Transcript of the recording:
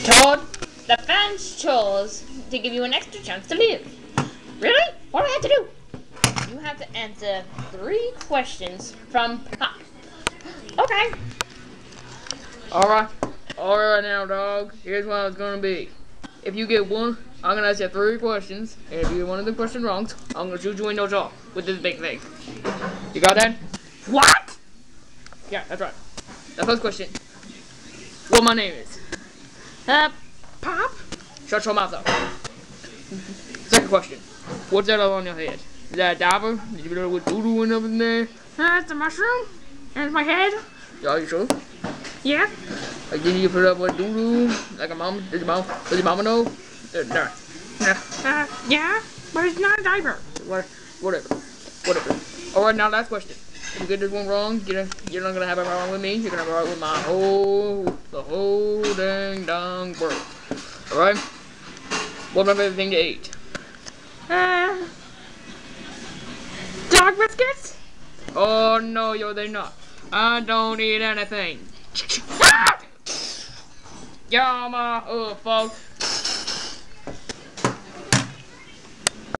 Todd, the fans chose to give you an extra chance to live. Really? What do I have to do? You have to answer 3 questions from Pop. Okay. Alright now, dog. Here's what it's gonna be. If you get one, I'm gonna ask you 3 questions, and if you get one of the questions wrong, I'm gonna shoot you in your jaw with this big thing. You got that? What? Yeah, that's right. The first question. What my name is? Pop? Shut your mouth up. Second question. What's that all on your head? Is that a diver? Did you know what doo-doo went up in there? That's a mushroom. There's my head. Are you sure? Yeah. Like, did you put up with doo-doo? Like a mom? Does your mama know? No. Yeah, but it's not a diaper. Whatever. Alright, now last question. If you get this one wrong, you're not gonna have it wrong with me. You're gonna have it right with the whole dang world. Alright? What's my favorite thing to eat? Dog biscuits? Oh no, they're not. I don't eat anything. Yeah, my folks.